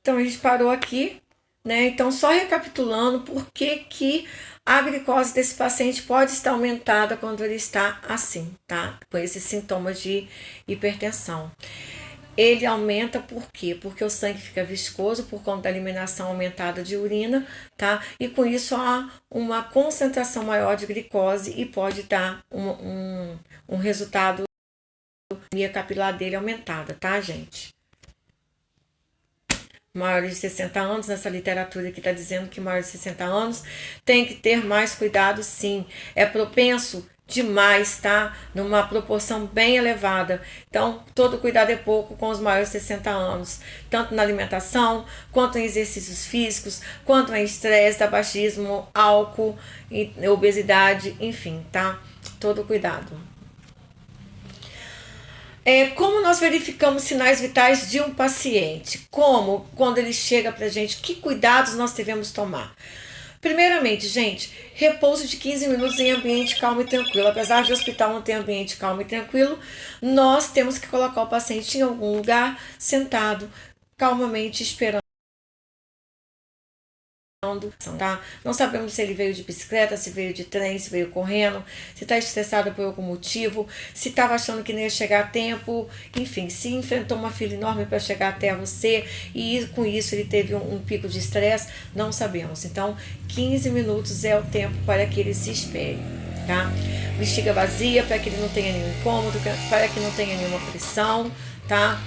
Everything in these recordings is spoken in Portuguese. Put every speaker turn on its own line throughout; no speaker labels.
Então a gente parou aqui, né? Então, só recapitulando por que que a glicose desse paciente pode estar aumentada quando ele está assim, tá? Com esses sintomas de hipertensão. Ele aumenta por quê? Porque o sangue fica viscoso por conta da eliminação aumentada de urina, tá? E com isso há uma concentração maior de glicose e pode dar um resultado da capilar dele aumentada, tá, gente? Maiores de 60 anos, nessa literatura que está dizendo que maiores de 60 anos tem que ter mais cuidado, sim. É propenso demais, tá? Numa proporção bem elevada. Então, todo cuidado é pouco com os maiores de 60 anos, tanto na alimentação, quanto em exercícios físicos, quanto em estresse, tabagismo, álcool, obesidade, enfim, tá? Todo cuidado. Como nós verificamos sinais vitais de um paciente? Como? Quando ele chega para a gente, que cuidados nós devemos tomar? Primeiramente, gente, repouso de 15 minutos em ambiente calmo e tranquilo. Apesar de o hospital não ter ambiente calmo e tranquilo, nós temos que colocar o paciente em algum lugar, sentado, calmamente, esperando. Tá? Não sabemos se ele veio de bicicleta, se veio de trem, se veio correndo, se está estressado por algum motivo, se estava achando que não ia chegar a tempo, enfim, se enfrentou uma fila enorme para chegar até você e com isso ele teve um pico de estresse, não sabemos. Então, 15 minutos é o tempo para que ele se espere. Tá? Bexiga vazia para que ele não tenha nenhum incômodo, para que não tenha nenhuma pressão, tá?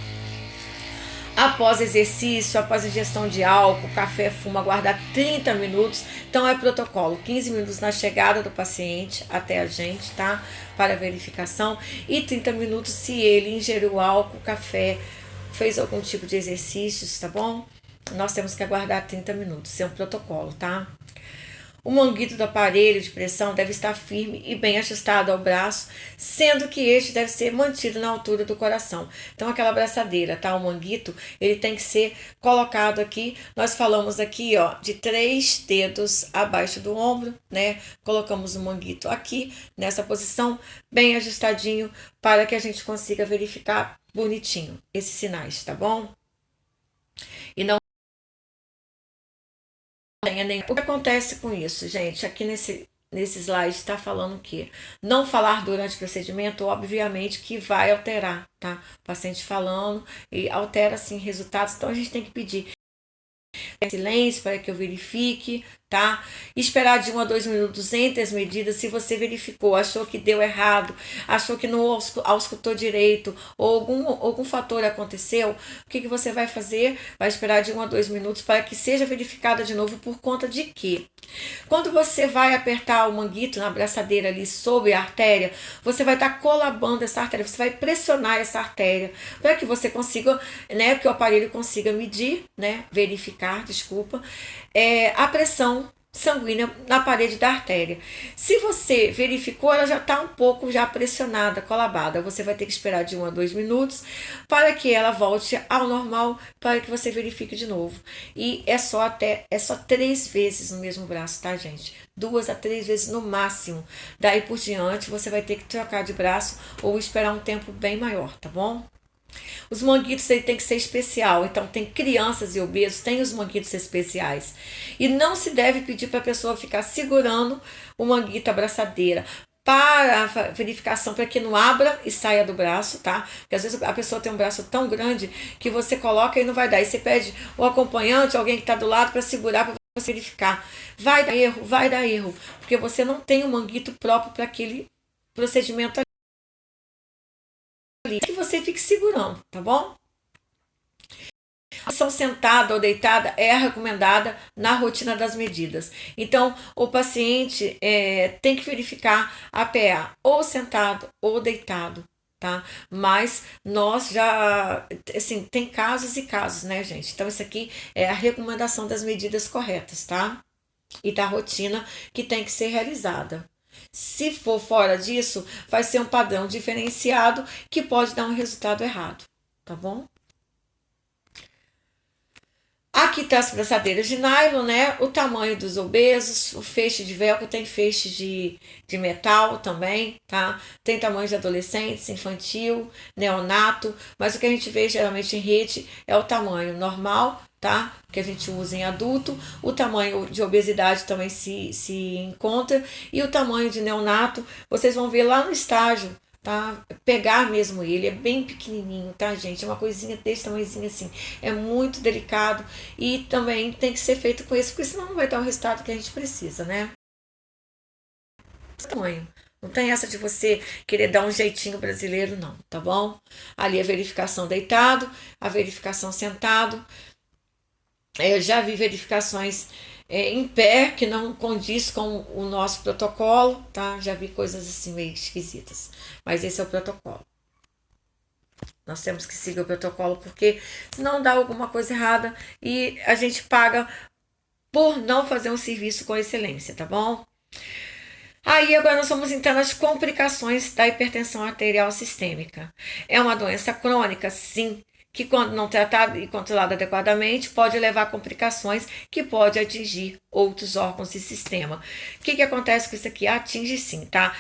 Após exercício, após ingestão de álcool, café, fuma, aguardar 30 minutos. Então é protocolo, 15 minutos na chegada do paciente até a gente, tá? Para verificação. E 30 minutos se ele ingeriu álcool, café, fez algum tipo de exercícios, tá bom? Nós temos que aguardar 30 minutos, é um protocolo, tá? O manguito do aparelho de pressão deve estar firme e bem ajustado ao braço, sendo que este deve ser mantido na altura do coração. Então, aquela braçadeira, tá? O manguito, ele tem que ser colocado aqui. Nós falamos aqui, ó, de 3 dedos abaixo do ombro, né? Colocamos o manguito aqui, nessa posição, bem ajustadinho, para que a gente consiga verificar bonitinho esses sinais, tá bom? E não tenha nem. O que acontece com isso, gente? Aqui nesse slide está falando que não falar durante o procedimento, obviamente que vai alterar, tá? O paciente falando e altera sim resultados, então a gente tem que pedir silêncio para que eu verifique, tá? Esperar de 1 a 2 minutos entre as medidas. Se você verificou, achou que deu errado, achou que não auscultou direito, ou algum fator aconteceu, o que você vai fazer? Vai esperar de 1 a 2 minutos para que seja verificada de novo. Por conta de quê? Quando você vai apertar o manguito na braçadeira ali sobre a artéria, você vai estar colabando essa artéria, você vai pressionar essa artéria para que você consiga, né, que o aparelho consiga medir, né, verificar, desculpa, a pressão sanguínea na parede da artéria. Se você verificou, ela já está um pouco já pressionada, colabada. Você vai ter que esperar de 1 a 2 minutos para que ela volte ao normal, para que você verifique de novo. E é só 3 vezes no mesmo braço, tá, gente? 2 a 3 vezes no máximo. Daí por diante, você vai ter que trocar de braço ou esperar um tempo bem maior, tá bom? Os manguitos ele tem que ser especial, então tem crianças e obesos, tem os manguitos especiais. E não se deve pedir para a pessoa ficar segurando o manguito, a braçadeira, para a verificação, para que não abra e saia do braço, tá? Porque às vezes a pessoa tem um braço tão grande que você coloca e não vai dar. E você pede o acompanhante, alguém que está do lado, para segurar, para você verificar. Vai dar erro, porque você não tem um manguito próprio para aquele procedimento ali. Que você fique segurando, tá bom? A posição sentada ou deitada é recomendada na rotina das medidas. Então, o paciente tem que verificar a PA ou sentado ou deitado, tá? Mas nós já, assim, tem casos e casos, né, gente? Então, isso aqui é a recomendação das medidas corretas, tá? E da rotina que tem que ser realizada. Se for fora disso, vai ser um padrão diferenciado que pode dar um resultado errado, tá bom? Aqui tá as braçadeiras de nylon, né? O tamanho dos obesos, o feixe de velcro, tem feixe de metal também, tá? Tem tamanho de adolescentes, infantil, neonato, mas o que a gente vê geralmente em rede é o tamanho normal, tá? Que a gente usa em adulto. O tamanho de obesidade também se encontra. E o tamanho de neonato, vocês vão ver lá no estágio, tá? Pegar mesmo ele, é bem pequenininho, tá, gente? É uma coisinha desse tamanhozinho assim. É muito delicado e também tem que ser feito com isso, porque senão não vai dar o resultado que a gente precisa, né? Tamanho. Não tem essa de você querer dar um jeitinho brasileiro, não, tá bom? Ali a verificação deitado, a verificação sentado. Eu já vi verificações em pé que não condiz com o nosso protocolo, tá? Já vi coisas assim meio esquisitas. Mas esse é o protocolo. Nós temos que seguir o protocolo porque senão dá alguma coisa errada e a gente paga por não fazer um serviço com excelência, tá bom? Aí agora nós vamos entrar nas complicações da hipertensão arterial sistêmica. É uma doença crônica, sim, que quando não tratada e controlada adequadamente pode levar a complicações que pode atingir outros órgãos e sistema. O que acontece com isso aqui? Atinge sim, tá?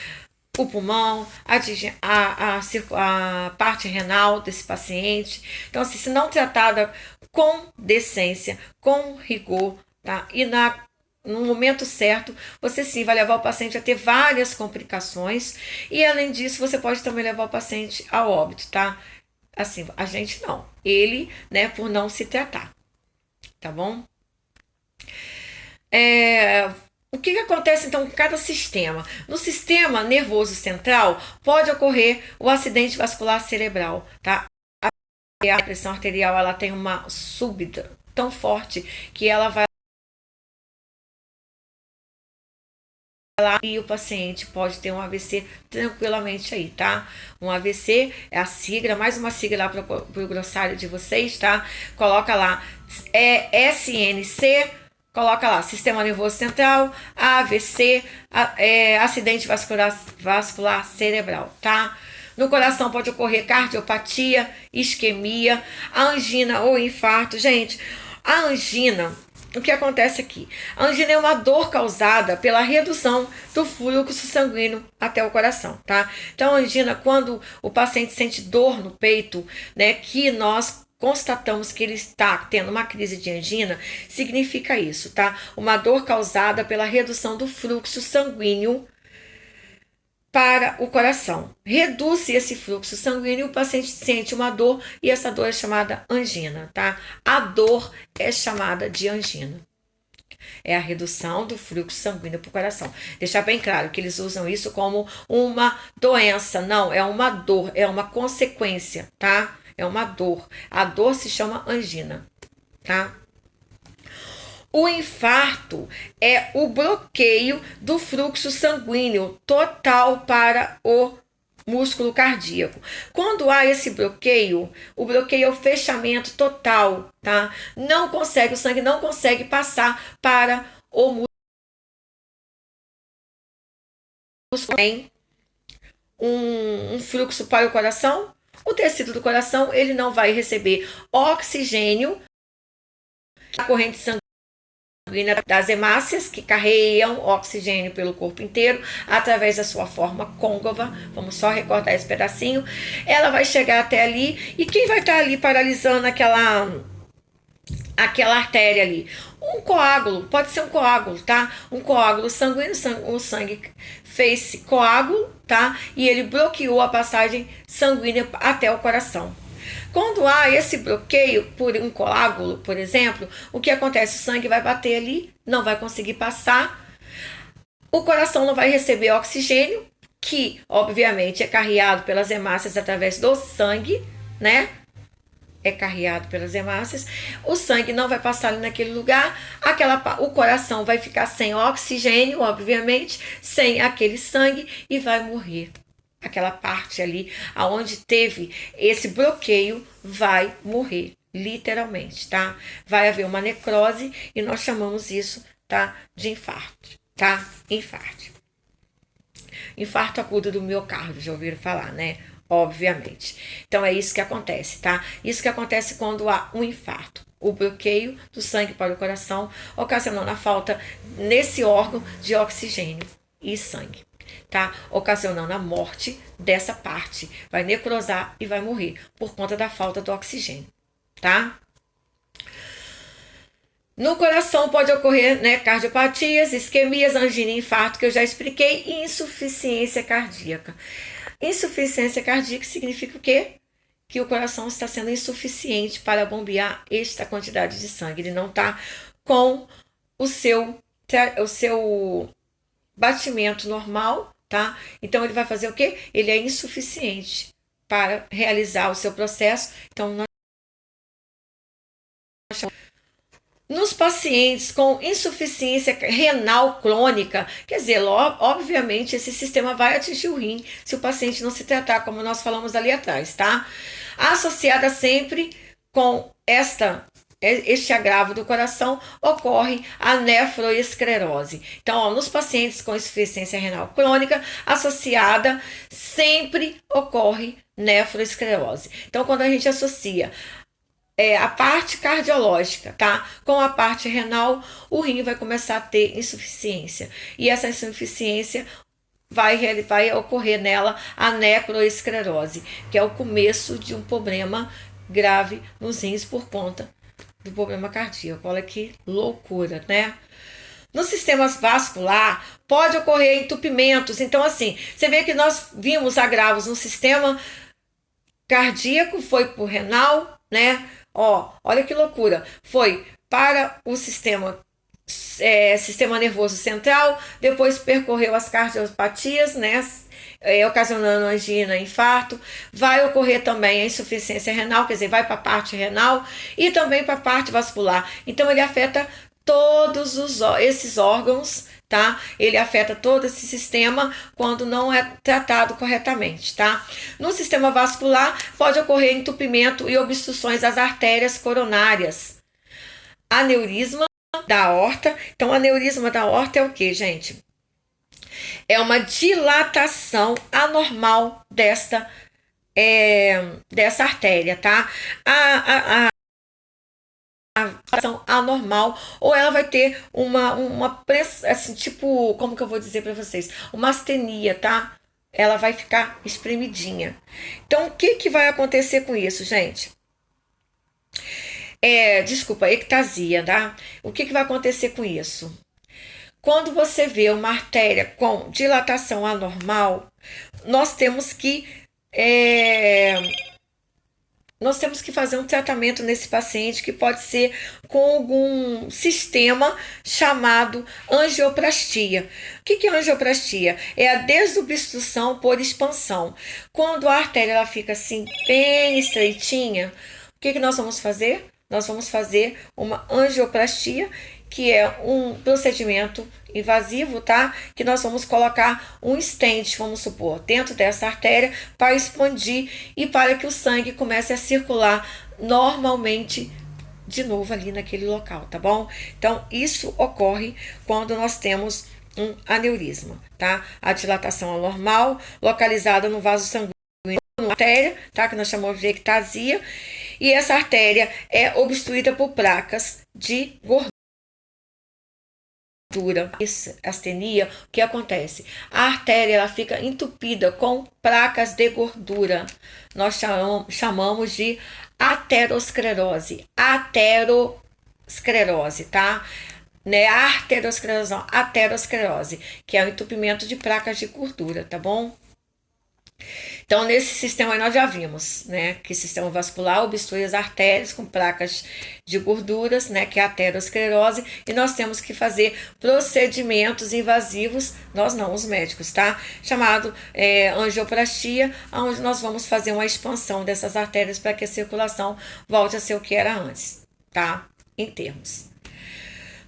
O pulmão, atinge a parte renal desse paciente. Então, assim, se não tratada com decência, com rigor, tá? E no momento certo, você sim vai levar o paciente a ter várias complicações e além disso, você pode também levar o paciente ao óbito, tá? Assim, a gente não, ele, né, por não se tratar, tá bom? O que acontece então com cada sistema? No sistema nervoso central pode ocorrer o acidente vascular cerebral, tá? A pressão arterial ela tem uma súbita tão forte que ela vai lá e o paciente pode ter um AVC tranquilamente aí, tá? Um AVC é a sigla, mais uma sigla lá para o grossário de vocês, tá? Coloca lá SNC, coloca lá Sistema Nervoso Central, AVC, acidente vascular cerebral, tá? No coração pode ocorrer cardiopatia, isquemia, angina ou infarto. Gente, a angina, o que acontece aqui? A angina é uma dor causada pela redução do fluxo sanguíneo até o coração, tá? Então, a angina, quando o paciente sente dor no peito, né, que nós constatamos que ele está tendo uma crise de angina, significa isso, tá? Uma dor causada pela redução do fluxo sanguíneo para o coração. Reduz esse fluxo sanguíneo, o paciente sente uma dor e essa dor é chamada angina, tá? A dor é chamada de angina. É a redução do fluxo sanguíneo para o coração. Deixar bem claro que eles usam isso como uma doença. Não, é uma dor, é uma consequência, tá? É uma dor. A dor se chama angina, tá? O infarto é o bloqueio do fluxo sanguíneo total para o músculo cardíaco. Quando há esse bloqueio, o bloqueio é o fechamento total, tá? Não consegue, o sangue não consegue passar para o músculo. Tem um fluxo para o coração. O tecido do coração, ele não vai receber oxigênio, a corrente sanguínea das hemácias que carregam oxigênio pelo corpo inteiro através da sua forma côncava. Vamos só recordar esse pedacinho. Ela vai chegar até ali e quem vai estar ali paralisando aquela artéria ali? Um coágulo, pode ser um coágulo, tá? Um coágulo sanguíneo, o sangue fez coágulo, tá? E ele bloqueou a passagem sanguínea até o coração. Quando há esse bloqueio por um coágulo, por exemplo, o que acontece? O sangue vai bater ali, não vai conseguir passar, o coração não vai receber oxigênio, que obviamente é carreado pelas hemácias através do sangue, né? É carreado pelas hemácias, o sangue não vai passar ali naquele lugar, o coração vai ficar sem oxigênio, obviamente, sem aquele sangue e vai morrer. Aquela parte ali aonde teve esse bloqueio vai morrer, literalmente, tá? Vai haver uma necrose e nós chamamos isso, tá, de infarto, tá? Infarto agudo do miocárdio, já ouviram falar, né? Obviamente. Então é isso que acontece, tá? Isso que acontece quando há um infarto. O bloqueio do sangue para o coração, ocasionando a falta nesse órgão de oxigênio e sangue, tá? Ocasionando a morte dessa parte. Vai necrosar e vai morrer por conta da falta do oxigênio, tá? No coração pode ocorrer, né, cardiopatias, isquemias, angina, infarto, que eu já expliquei, e insuficiência cardíaca. Insuficiência cardíaca significa o quê? Que o coração está sendo insuficiente para bombear esta quantidade de sangue. Ele não está com o seu batimento normal, tá? Então ele vai fazer o quê? Ele é insuficiente para realizar o seu processo. Então nós nos pacientes com insuficiência renal crônica, quer dizer, obviamente esse sistema vai atingir o rim se o paciente não se tratar, como nós falamos ali atrás, tá? Associada sempre com este agravo do coração, ocorre a nefroesclerose. Então, ó, nos pacientes com insuficiência renal crônica, associada sempre ocorre nefroesclerose. Então, quando a gente associa a parte cardiológica, tá? Com a parte renal, o rim vai começar a ter insuficiência. E essa insuficiência vai ocorrer nela a necroesclerose, que é o começo de um problema grave nos rins por conta do problema cardíaco. Olha que loucura, né? No sistema vascular, pode ocorrer entupimentos. Então, assim, você vê que nós vimos agravos no sistema cardíaco, foi por renal, né? Ó, olha que loucura. Foi para o sistema nervoso central, depois percorreu as cardiopatias, né? Ocasionando angina, infarto. Vai ocorrer também a insuficiência renal, quer dizer, vai para a parte renal e também para a parte vascular. Então, ele afeta todos esses órgãos, tá? Ele afeta todo esse sistema quando não é tratado corretamente, tá? No sistema vascular pode ocorrer entupimento e obstruções das artérias coronárias. Aneurisma da aorta. Então, aneurisma da aorta é o que, gente? É uma dilatação anormal dessa artéria, tá? A dilatação anormal, ou ela vai ter uma assim, tipo, como que eu vou dizer para vocês? Uma astenia, tá? Ela vai ficar espremidinha. Então, o que vai acontecer com isso, gente? Desculpa, ectasia, tá? O que vai acontecer com isso? Quando você vê uma artéria com dilatação anormal, nós temos que fazer um tratamento nesse paciente que pode ser com algum sistema chamado angioplastia. O que é angioplastia? É a desobstrução por expansão. Quando a artéria ela fica assim bem estreitinha, o que nós vamos fazer? Nós vamos fazer uma angioplastia, que é um procedimento invasivo, tá? Que nós vamos colocar um stent, vamos supor, dentro dessa artéria para expandir e para que o sangue comece a circular normalmente de novo ali naquele local, tá bom? Então, isso ocorre quando nós temos um aneurisma, tá? A dilatação anormal localizada no vaso sanguíneo, na artéria, tá? Que nós chamamos de ectasia, e essa artéria é obstruída por placas de gordura. Astenia, o que acontece? A artéria ela fica entupida com placas de gordura. Nós chamamos de aterosclerose. Aterosclerose, tá? Né? Arteriosclerose, não, aterosclerose, que é o entupimento de placas de gordura, tá bom? Então, nesse sistema aí nós já vimos, né, que o sistema vascular obstrui as artérias com placas de gorduras, né, que é a aterosclerose, e nós temos que fazer procedimentos invasivos, nós não, os médicos, tá? Chamado angioplastia, onde nós vamos fazer uma expansão dessas artérias para que a circulação volte a ser o que era antes, tá? Em termos.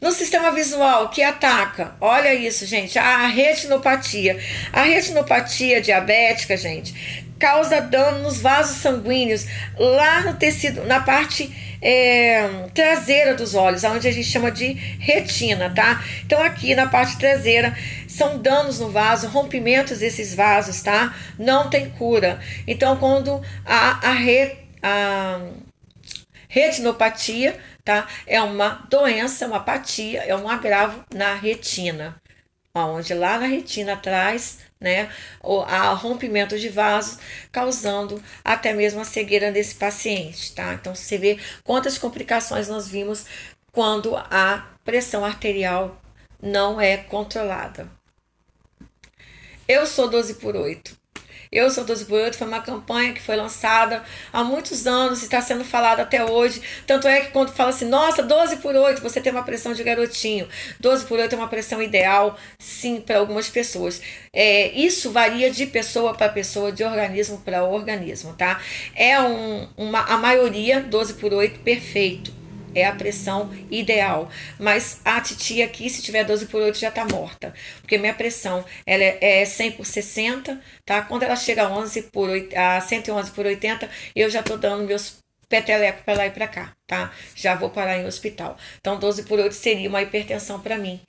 No sistema visual, que ataca, olha isso, gente, a retinopatia. A retinopatia diabética, gente, causa dano nos vasos sanguíneos, lá no tecido, na parte traseira dos olhos, onde a gente chama de retina, tá? Então, aqui na parte traseira, são danos no vaso, rompimentos desses vasos, tá? Não tem cura. Então, quando a retinopatia, tá? É uma doença, uma apatia, é um agravo na retina, onde lá na retina atrás, né, há rompimento de vasos, causando até mesmo a cegueira desse paciente, tá? Então você vê quantas complicações nós vimos quando a pressão arterial não é controlada. Eu sou 12 por 8. Eu Sou 12 por 8 foi uma campanha que foi lançada há muitos anos e está sendo falada até hoje. Tanto é que quando fala assim, nossa, 12 por 8, você tem uma pressão de garotinho. 12 por 8 é uma pressão ideal, sim, para algumas pessoas. Isso varia de pessoa para pessoa, de organismo para organismo, tá? A maioria, 12 por 8, perfeito. É a pressão ideal. Mas a titia aqui, se tiver 12 por 8, já tá morta. Porque minha pressão ela é 100 por 60, tá? Quando ela chega a 111 por 80, eu já tô dando meus peteleco para lá e para cá, tá? Já vou parar em hospital. Então, 12 por 8 seria uma hipertensão para mim.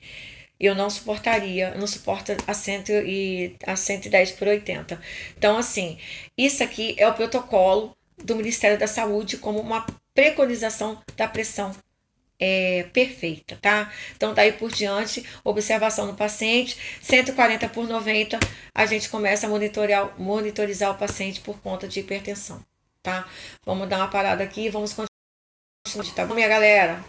Eu não suportaria, não suporto a 110 por 80. Então, assim, isso aqui é o protocolo do Ministério da Saúde como uma preconização da pressão perfeita, tá? Então, daí por diante, observação no paciente, 140 por 90, a gente começa a monitorizar o paciente por conta de hipertensão, tá? Vamos dar uma parada aqui e vamos continuar, tá bom, minha galera?